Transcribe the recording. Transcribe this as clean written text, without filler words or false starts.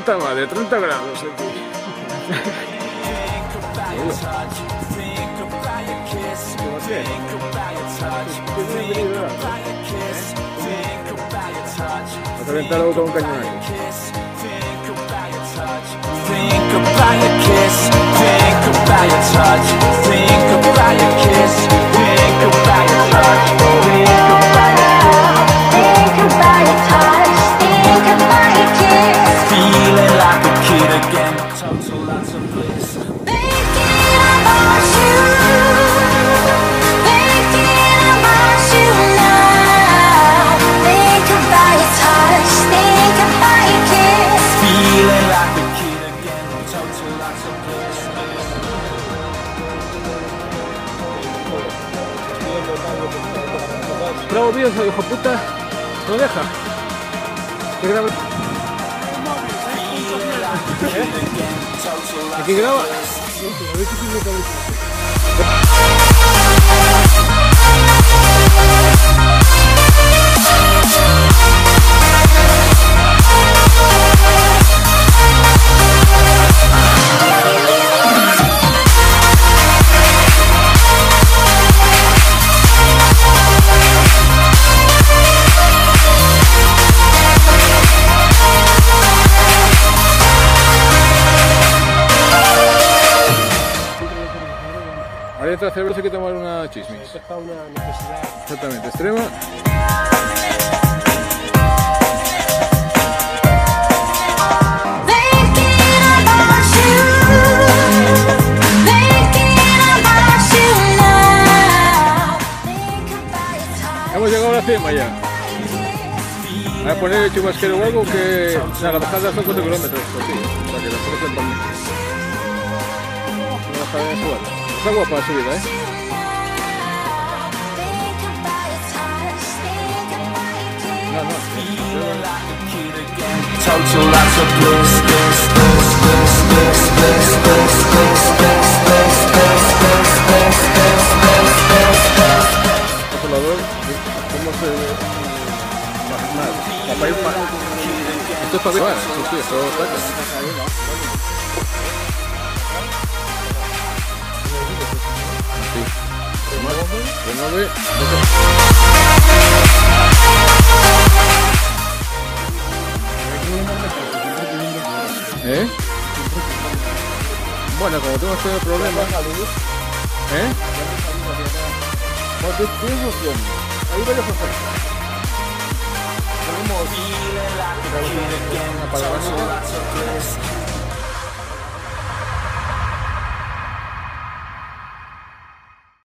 puta madre, 30 grados aquí. Va a calentar la boca con un cañón aquí. Think about your kiss, think about your touch, think about your kiss, think about your touch, think about your Think about your touch, think about your kiss. feeling like a kid again, total lots of bliss. Thinking about you, thinking about you now. Think about your touch, think about your kiss. Feeling like a kid again, total lots of bliss. Bravo, Dios, hijo puta. No deja. ¿Qué graba? ¿Aquí graba? Ahora entra a cerebro, hay que tomar una chismis. Está una necesidad. Exactamente, extrema. Thinking about you, thinking about you now. Think about your touch. Hemos llegado a la cima ya. Voy a poner el chubasquero o algo que la bajada son 4 kilómetros. Pues sí, para que la conocen también. Una bajada de suelo. Está guapa la subida, ¿eh? Think about your touch, think about your kiss. No, no. Total lots of bliss, bliss, bliss, bliss, bliss, bliss, bliss, bliss, bliss, bliss, bliss, bliss, bliss, bliss, bliss, bliss, bliss. Controlador, ¿cómo se ve? Más. Papá y pa. Esto es para ver. Sí, sí, esto está. Remueve. ¿Eh? Bueno, como tengo este problema. ¿Eh? ¿Tienes opciones? Hay varias opciones. Tenemos una palabrita.